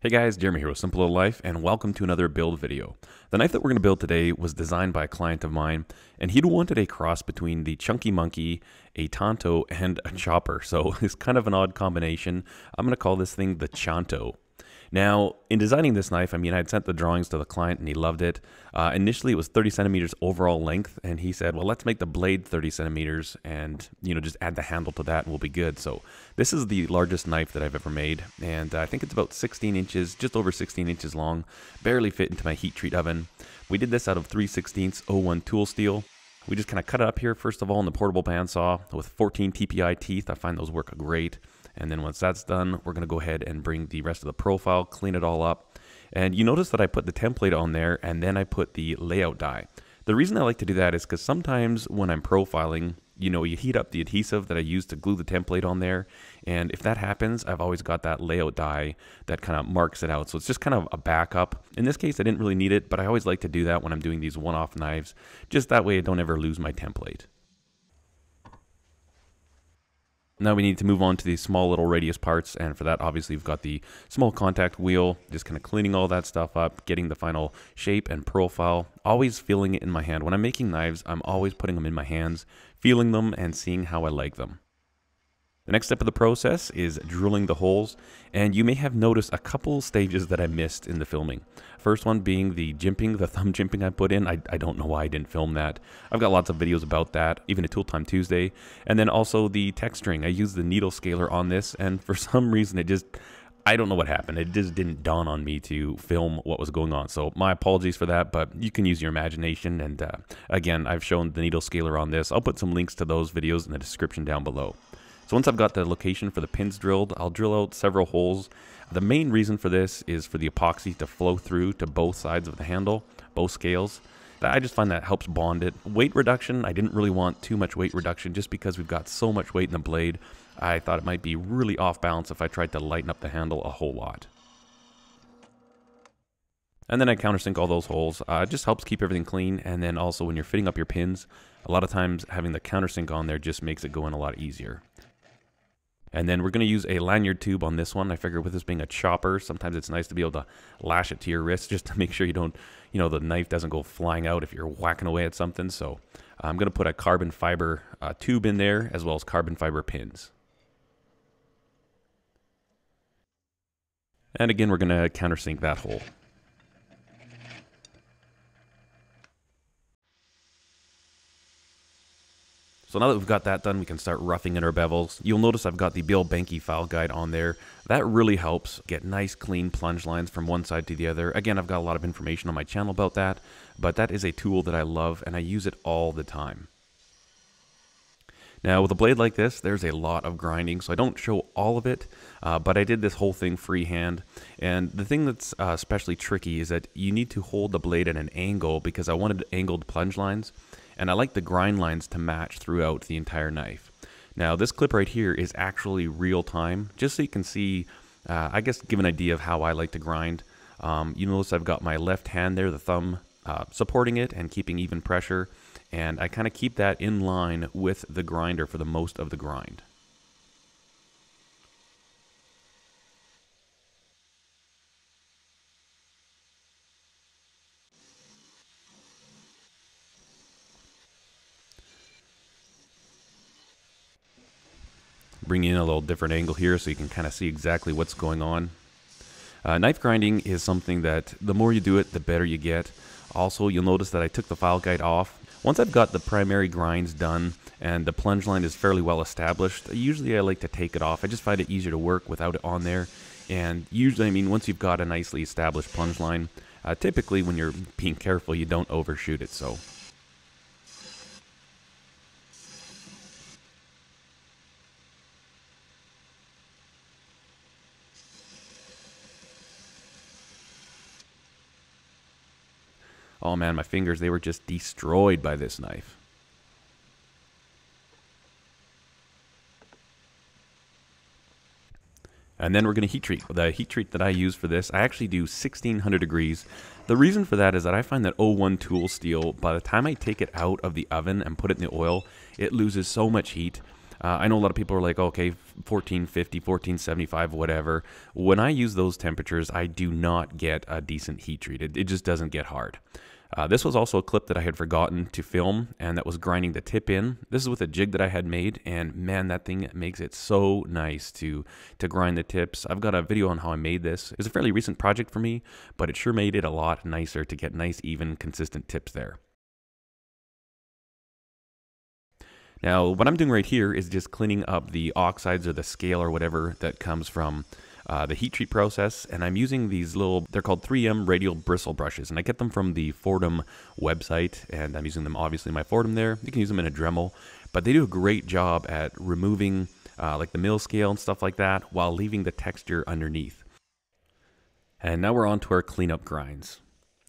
Hey guys, Jeremy here with Simple Little Life, and welcome to another build video. The knife that we're going to build today was designed by a client of mine, and he'd wanted a cross between the Chunky Monkey, a Tanto, and a chopper. So it's kind of an odd combination. I'm going to call this thing the Chanto. Now, in designing this knife, I'd sent the drawings to the client and he loved it. Initially, it was 30 centimeters overall length, and he said, well, let's make the blade 30 centimeters and, just add the handle to that and we'll be good. So this is the largest knife that I've ever made, and I think it's about 16 inches, just over 16 inches long, barely fit into my heat treat oven. We did this out of 3/16 01 tool steel. We just kind of cut it up here, first of all, in the portable bandsaw with 14 TPI teeth. I find those work great. And then once that's done, we're going to go ahead and bring the rest of the profile, clean it all up. And you notice that I put the template on there and then I put the layout die. The reason I like to do that is because sometimes when I'm profiling, you heat up the adhesive that I use to glue the template on there. And if that happens, I've always got that layout die that kind of marks it out. So it's just kind of a backup. In this case, I didn't really need it, but I always like to do that when I'm doing these one-off knives. Just that way I don't ever lose my template. Now we need to move on to these small little radius parts, and for that obviously we've got the small contact wheel, just kind of cleaning all that stuff up, getting the final shape and profile, always feeling it in my hand. When I'm making knives, I'm always putting them in my hands, feeling them and seeing how I like them. The next step of the process is drilling the holes, and you may have noticed a couple stages that I missed in the filming. First one being the jimping, the thumb jimping I put in. I don't know why I didn't film that. I've got lots of videos about that, even a Tool Time Tuesday. And then also the texturing. I used the needle scaler on this, and for some reason I don't know what happened. It just didn't dawn on me to film what was going on. So my apologies for that, but you can use your imagination. And again, I've shown the needle scaler on this. I'll put some links to those videos in the description down below. So once I've got the location for the pins drilled, I'll drill out several holes. The main reason for this is for the epoxy to flow through to both sides of the handle, both scales. I just find that helps bond it. Weight reduction, I didn't really want too much weight reduction just because we've got so much weight in the blade. I thought it might be really off balance if I tried to lighten up the handle a whole lot. And then I countersink all those holes. It just helps keep everything clean, and then also when you're fitting up your pins, a lot of times having the countersink on there just makes it go in a lot easier. And then we're going to use a lanyard tube on this one. I figure with this being a chopper, sometimes it's nice to be able to lash it to your wrist just to make sure you don't, the knife doesn't go flying out if you're whacking away at something. So I'm going to put a carbon fiber tube in there as well as carbon fiber pins. And again, we're going to countersink that hole. So now that we've got that done, we can start roughing in our bevels. You'll notice I've got the Bill Benke file guide on there. That really helps get nice, clean plunge lines from one side to the other. Again, I've got a lot of information on my channel about that, but that is a tool that I love and I use it all the time. Now, with a blade like this, there's a lot of grinding, so I don't show all of it, but I did this whole thing freehand. And the thing that's especially tricky is that you need to hold the blade at an angle because I wanted angled plunge lines. And I like the grind lines to match throughout the entire knife. Now this clip right here is actually real time, just so you can see, I guess give an idea of how I like to grind. You notice I've got my left hand there, the thumb, supporting it and keeping even pressure. And I kind of keep that in line with the grinder for the most of the grind. Bring in a little different angle here so you can kind of see exactly what's going on. Knife grinding is something that the more you do it, the better you get. Also, you'll notice that I took the file guide off. Once I've got the primary grinds done and the plunge line is fairly well established, usually I like to take it off. I just find it easier to work without it on there. And usually, once you've got a nicely established plunge line, typically when you're being careful, you don't overshoot it. So. Oh man, my fingers, they were just destroyed by this knife. And then we're going to heat treat. The heat treat that I use for this, I actually do 1600 degrees. The reason for that is that I find that 01 tool steel, by the time I take it out of the oven and put it in the oil, it loses so much heat. I know a lot of people are like, okay, 1450, 1475, whatever. When I use those temperatures, I do not get a decent heat treat. It just doesn't get hard. This was also a clip that I had forgotten to film, and that was grinding the tip in. This is with a jig that I had made, and man, that thing makes it so nice to grind the tips. I've got a video on how I made this. It's a fairly recent project for me, but it sure made it a lot nicer to get nice, even, consistent tips there. Now, what I'm doing right here is just cleaning up the oxides or the scale or whatever that comes from the heat treat process, and I'm using these little, they're called 3M radial bristle brushes, and I get them from the Fordham website, and I'm using them obviously in my Fordham there. You can use them in a Dremel, but they do a great job at removing like the mill scale and stuff like that while leaving the texture underneath. And now we're on to our cleanup grinds.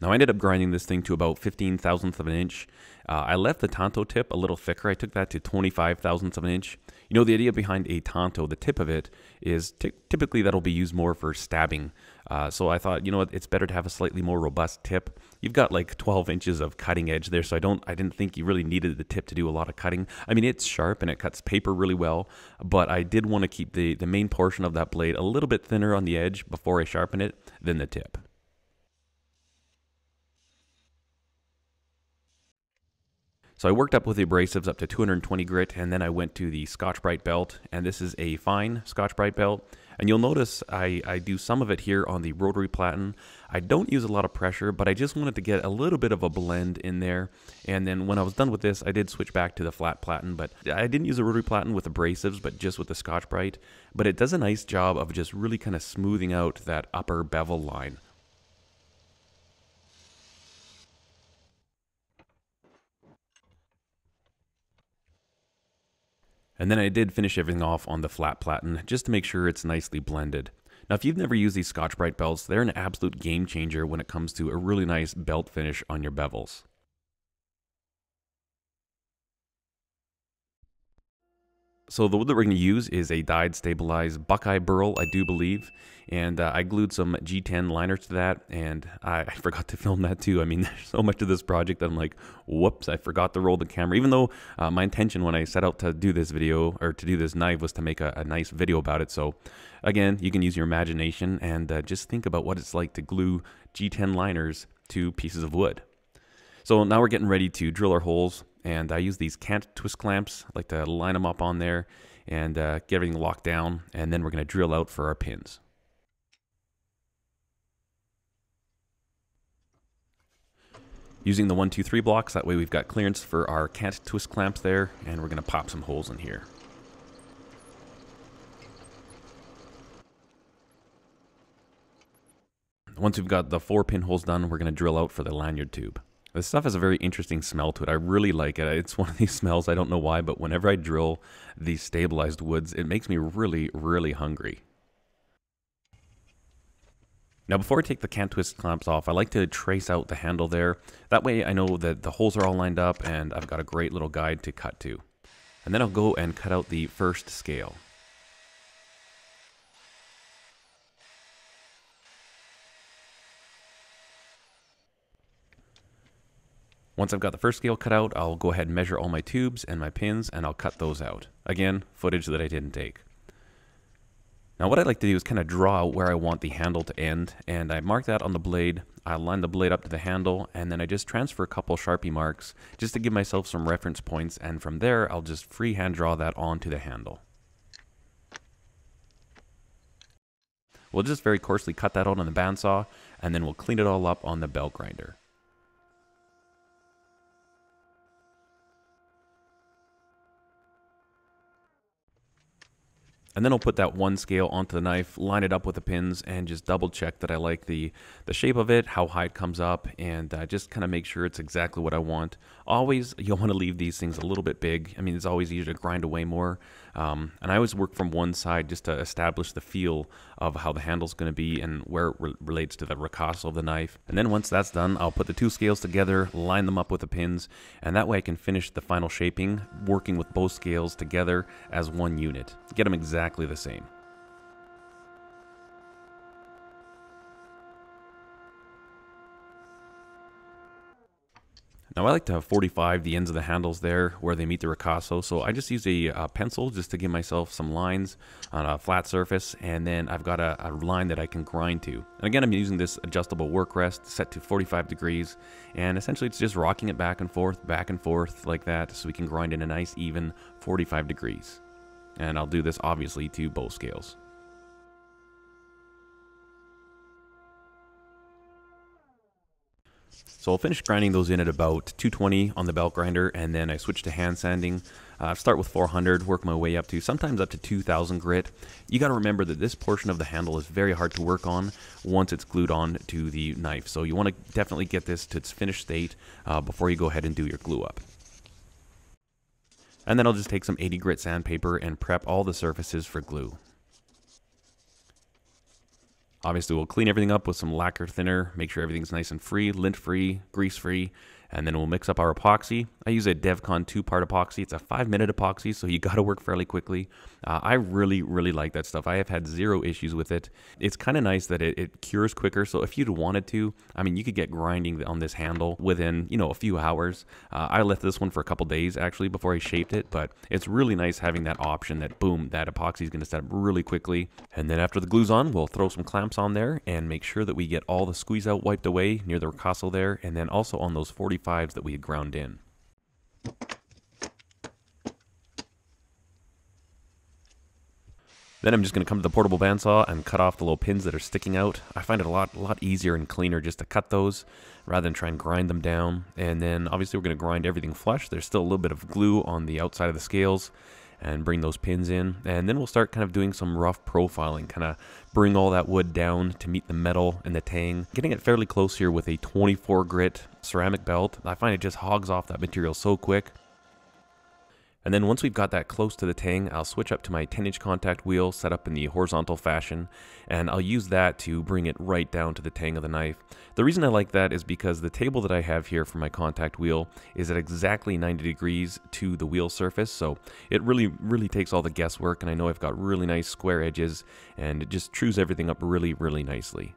Now, I ended up grinding this thing to about 15 thousandths of an inch. I left the Tanto tip a little thicker. I took that to 25 thousandths of an inch. You know, the idea behind a Tanto, the tip of it, is typically that'll be used more for stabbing. So I thought, you know what, it's better to have a slightly more robust tip. You've got like 12 inches of cutting edge there, so I didn't think you really needed the tip to do a lot of cutting. I mean, it's sharp and it cuts paper really well, but I did want to keep the main portion of that blade a little bit thinner on the edge before I sharpen it than the tip. So I worked up with the abrasives up to 220 grit, and then I went to the Scotch-Brite belt, and this is a fine Scotch-Brite belt. And you'll notice I do some of it here on the rotary platen. I don't use a lot of pressure, but I just wanted to get a little bit of a blend in there. And then when I was done with this, I did switch back to the flat platen, but I didn't use a rotary platen with abrasives, but just with the Scotch-Brite. But it does a nice job of just really kind of smoothing out that upper bevel line. And then I did finish everything off on the flat platen just to make sure it's nicely blended. Now, if you've never used these Scotch-Brite belts, they're an absolute game changer when it comes to a really nice belt finish on your bevels. So the wood that we're going to use is a dyed stabilized Buckeye burl, I do believe, and I glued some G10 liners to that, and I forgot to film that too. I mean, there's so much to this project that I'm like, whoops, I forgot to roll the camera, even though my intention when I set out to do this video, or to do this knife, was to make a nice video about it. So again, you can use your imagination and just think about what it's like to glue G10 liners to pieces of wood. So now we're getting ready to drill our holes, and I use these cant twist clamps. I like to line them up on there and get everything locked down, and then we're going to drill out for our pins. Using the 1, 2, 3 blocks, that way we've got clearance for our cant twist clamps there, and we're going to pop some holes in here. Once we've got the 4 pinholes done, we're going to drill out for the lanyard tube. This stuff has a very interesting smell to it. I really like it. It's one of these smells, I don't know why, but whenever I drill these stabilized woods, it makes me really, really hungry. Now, before I take the cant twist clamps off, I like to trace out the handle there. That way I know that the holes are all lined up and I've got a great little guide to cut to. And then I'll go and cut out the first scale. Once I've got the first scale cut out, I'll go ahead and measure all my tubes and my pins, and I'll cut those out. Again, footage that I didn't take. Now what I like to do is kind of draw out where I want the handle to end, and I mark that on the blade. I line the blade up to the handle, and then I just transfer a couple Sharpie marks just to give myself some reference points, and from there I'll just freehand draw that onto the handle. We'll just very coarsely cut that out on the bandsaw, and then we'll clean it all up on the belt grinder. And then I'll put that one scale onto the knife, line it up with the pins, and just double check that I like the shape of it, how high it comes up, and just kind of make sure it's exactly what I want. Always, you'll want to leave these things a little bit big. I mean, it's always easier to grind away more. And I always work from one side just to establish the feel of how the handle's going to be and where it relates to the ricasso of the knife. And then once that's done, I'll put the two scales together, line them up with the pins, and that way I can finish the final shaping, working with both scales together as one unit. Get them exactly the same. Now I like to 45 the ends of the handles there where they meet the ricasso, so I just use a pencil just to give myself some lines on a flat surface, and then I've got a line that I can grind to. And again, I'm using this adjustable work rest set to 45 degrees, and essentially it's just rocking it back and forth like that, so we can grind in a nice even 45 degrees. And I'll do this obviously to both scales. So I'll finish grinding those in at about 220 on the belt grinder, and then I switch to hand sanding. Start with 400, work my way up to sometimes up to 2000 grit. You got to remember that this portion of the handle is very hard to work on once it's glued on to the knife. So you want to definitely get this to its finished state before you go ahead and do your glue up. And then I'll just take some 80 grit sandpaper and prep all the surfaces for glue. Obviously, we'll clean everything up with some lacquer thinner, make sure everything's nice and free, lint-free, grease-free, and then we'll mix up our epoxy. I use a DevCon 2-part epoxy. It's a 5-minute epoxy, so you got to work fairly quickly. I really like that stuff. I have had zero issues with it. It's kind of nice that it cures quicker, so if you'd wanted to, I mean, you could get grinding on this handle within, a few hours. I left this one for a couple days, actually, before I shaped it, but it's really nice having that option that, boom, that epoxy is going to set up really quickly. And then after the glue's on, we'll throw some clamps on there and make sure that we get all the squeeze out wiped away near the ricasso there, and then also on those 45s that we had ground in. Then I'm just going to come to the portable bandsaw and cut off the little pins that are sticking out. I find it a lot easier and cleaner just to cut those rather than try and grind them down. And then obviously we're going to grind everything flush. There's still a little bit of glue on the outside of the scales, and bring those pins in. And then we'll start kind of doing some rough profiling, kind of bring all that wood down to meet the metal and the tang. Getting it fairly close here with a 24 grit ceramic belt. I find it just hogs off that material so quick. And then once we've got that close to the tang, I'll switch up to my 10-inch contact wheel set up in the horizontal fashion, and I'll use that to bring it right down to the tang of the knife. The reason I like that is because the table that I have here for my contact wheel is at exactly 90 degrees to the wheel surface, so it really takes all the guesswork, and I know I've got really nice square edges, and it just trues everything up really nicely.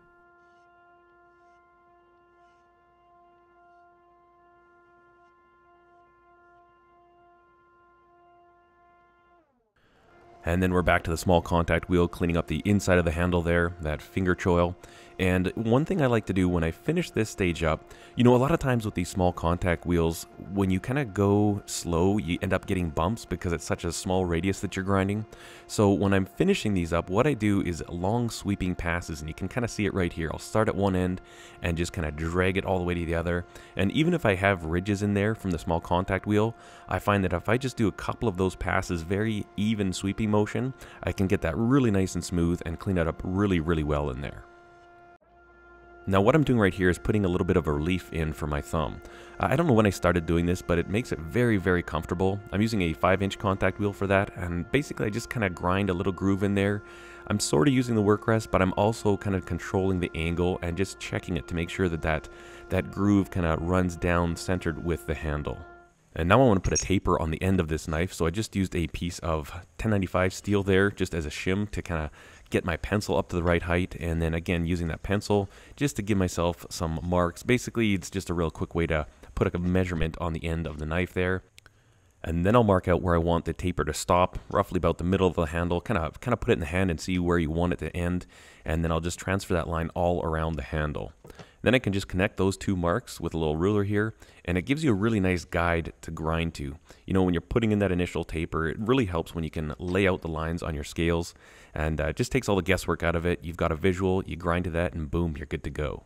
And then we're back to the small contact wheel, cleaning up the inside of the handle there, that finger choil. And one thing I like to do when I finish this stage up, a lot of times with these small contact wheels, when you kind of go slow, you end up getting bumps because it's such a small radius that you're grinding. So when I'm finishing these up, what I do is long sweeping passes, and you can kind of see it right here. I'll start at one end and just kind of drag it all the way to the other. And even if I have ridges in there from the small contact wheel, I find that if I just do a couple of those passes, very even sweeping motion, I can get that really nice and smooth and clean it up really well in there. Now what I'm doing right here is putting a little bit of a relief in for my thumb. I don't know when I started doing this, but it makes it very comfortable. I'm using a 5-inch contact wheel for that, and basically I just kind of grind a little groove in there. I'm sort of using the work rest, but I'm also kind of controlling the angle and just checking it to make sure that groove kind of runs down centered with the handle. And now I want to put a taper on the end of this knife, so I just used a piece of 1095 steel there just as a shim to kind of get my pencil up to the right height, and then again using that pencil just to give myself some marks. Basically it's just a real quick way to put a measurement on the end of the knife there. And then I'll mark out where I want the taper to stop, roughly about the middle of the handle, kind of put it in the hand and see where you want it to end, and then I'll just transfer that line all around the handle. Then I can just connect those two marks with a little ruler here, and it gives you a really nice guide to grind to. When you're putting in that initial taper, it really helps when you can lay out the lines on your scales, and it just takes all the guesswork out of it. You've got a visual, you grind to that, and boom, you're good to go.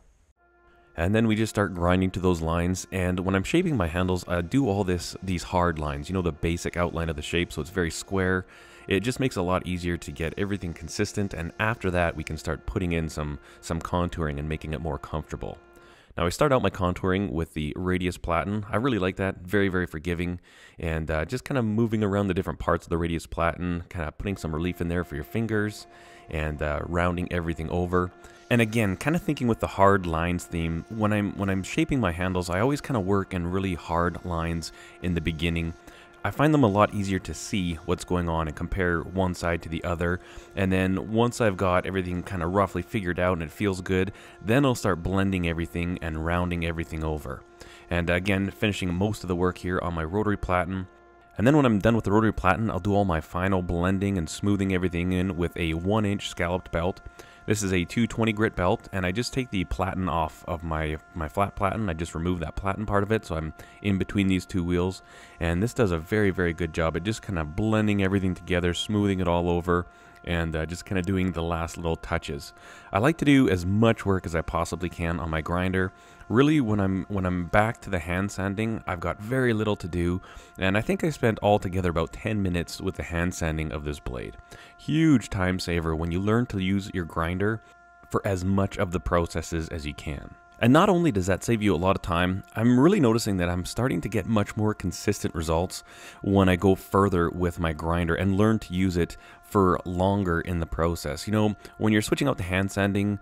And then we just start grinding to those lines, and when I'm shaping my handles, I do all these hard lines, the basic outline of the shape, so it's very square. It just makes it a lot easier to get everything consistent, and after that we can start putting in some contouring and making it more comfortable. Now I start out my contouring with the radius platen. I really like that, very forgiving, and just kind of moving around the different parts of the radius platen, kind of putting some relief in there for your fingers, and rounding everything over. And again, kind of thinking with the hard lines theme, when I'm shaping my handles, I always kind of work in really hard lines in the beginning. I find them a lot easier to see what's going on and compare one side to the other. And then once I've got everything kind of roughly figured out and it feels good, then I'll start blending everything and rounding everything over. And again, finishing most of the work here on my rotary platen. And then when I'm done with the rotary platen, I'll do all my final blending and smoothing everything in with a 1-inch scalloped belt. This is a 220 grit belt, and I just take the platen off of my flat platen. I just remove that platen part of it, so I'm in between these two wheels. And this does a very, very good job at just kind of blending everything together, smoothing it all over, and just kind of doing the last little touches. I like to do as much work as I possibly can on my grinder. Really, when I'm back to the hand sanding, I've got very little to do, and I think I spent altogether about 10 minutes with the hand sanding of this blade. Huge time saver when you learn to use your grinder for as much of the processes as you can. And not only does that save you a lot of time, I'm really noticing that I'm starting to get much more consistent results when I go further with my grinder and learn to use it for longer in the process. You know, when you're switching out to hand sanding,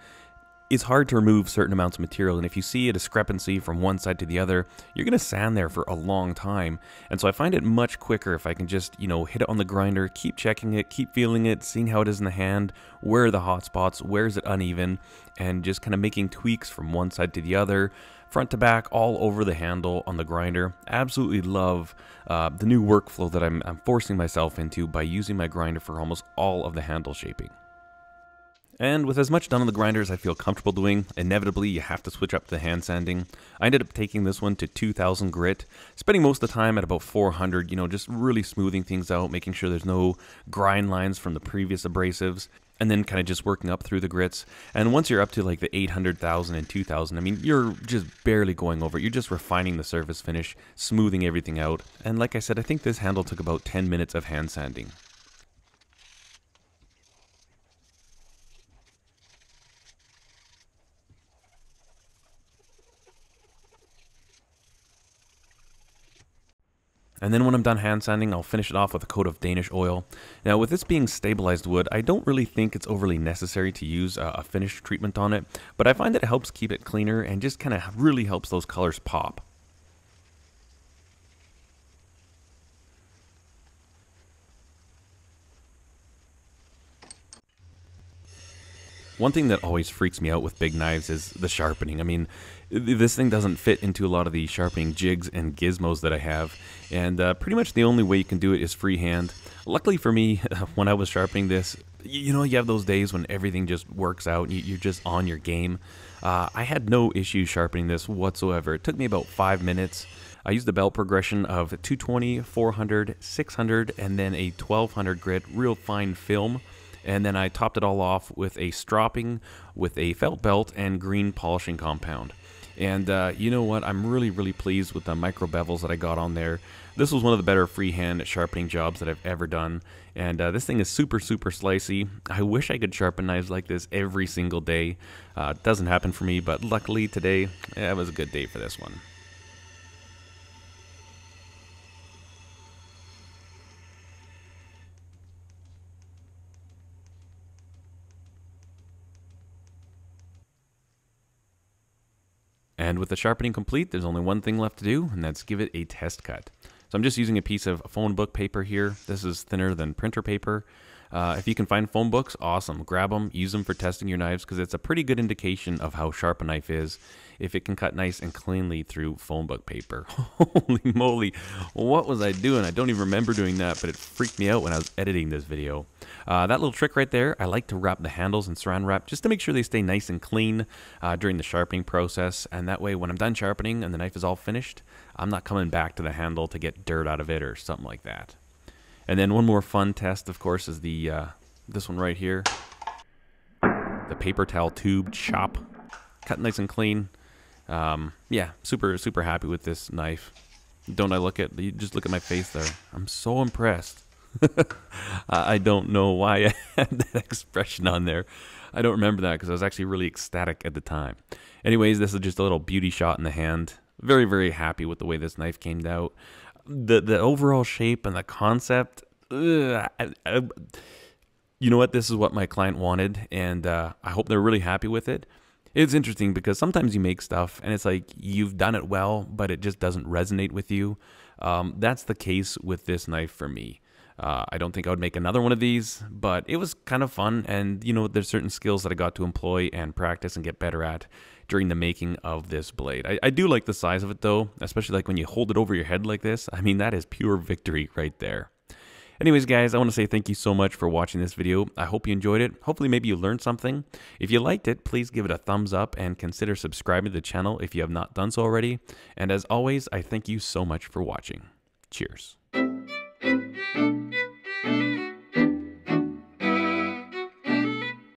it's hard to remove certain amounts of material, and if you see a discrepancy from one side to the other, you're going to sand there for a long time. And so I find it much quicker if I can just, you know, hit it on the grinder, keep checking it, keep feeling it, seeing how it is in the hand, where are the hot spots, where is it uneven, and just kind of making tweaks from one side to the other, front to back, all over the handle on the grinder. Absolutely love the new workflow that I'm forcing myself into by using my grinder for almost all of the handle shaping. And with as much done on the grinder as I feel comfortable doing, inevitably you have to switch up to hand sanding. I ended up taking this one to 2000 grit, spending most of the time at about 400, you know, just really smoothing things out, making sure there's no grind lines from the previous abrasives, and then kind of just working up through the grits. And once you're up to like the 800,000 and 2000, I mean, you're just barely going over it. You're just refining the surface finish, smoothing everything out. And like I said, I think this handle took about 10 minutes of hand sanding. And then when I'm done hand sanding, I'll finish it off with a coat of Danish oil. Now, with this being stabilized wood, I don't really think it's overly necessary to use a finish treatment on it, but I find that it helps keep it cleaner and just kind of really helps those colors pop. One thing that always freaks me out with big knives is the sharpening. I mean, this thing doesn't fit into a lot of the sharpening jigs and gizmos that I have, and pretty much the only way you can do it is freehand. Luckily for me, when I was sharpening this, you know, you have those days when everything just works out, you're just on your game. I had no issue sharpening this whatsoever. It took me about 5 minutes. I used the belt progression of 220, 400, 600, and then a 1200 grit real fine film. And then I topped it all off with a stropping, with a felt belt, and green polishing compound. And you know what? I'm really, really pleased with the micro bevels that I got on there. This was one of the better freehand sharpening jobs that I've ever done. And this thing is super, super slicey. I wish I could sharpen knives like this every single day. It doesn't happen for me, but luckily today, it was a good day for this one. And with the sharpening complete, there's only one thing left to do, and that's give it a test cut. So I'm just using a piece of phone book paper here. This is thinner than printer paper. If you can find phone books, awesome. Grab them, use them for testing your knives, because it's a pretty good indication of how sharp a knife is if it can cut nice and cleanly through phone book paper. Holy moly, what was I doing? I don't even remember doing that, but it freaked me out when I was editing this video. That little trick right there, I like to wrap the handles in saran wrap just to make sure they stay nice and clean during the sharpening process, and that way when I'm done sharpening and the knife is all finished, I'm not coming back to the handle to get dirt out of it or something like that. And then one more fun test, of course, is the this one right here, the paper towel tube chop, cut nice and clean. Yeah, super, super happy with this knife. Don't I look at, you just look at my face there. I'm so impressed. I don't know why I had that expression on there. I don't remember that because I was actually really ecstatic at the time. Anyways, this is just a little beauty shot in the hand. Very, very happy with the way this knife came out. The overall shape and the concept, you know what, this is what my client wanted, and I hope they're really happy with it. It's interesting because sometimes you make stuff and it's like you've done it well, but it just doesn't resonate with you. That's the case with this knife for me. I don't think I would make another one of these, but it was kind of fun. And, you know, there's certain skills that I got to employ and practice and get better at during the making of this blade. I do like the size of it, though, especially like when you hold it over your head like this. I mean, that is pure victory right there. Anyways, guys, I want to say thank you so much for watching this video. I hope you enjoyed it. Hopefully, maybe you learned something. If you liked it, please give it a thumbs up and consider subscribing to the channel if you have not done so already. And as always, I thank you so much for watching. Cheers.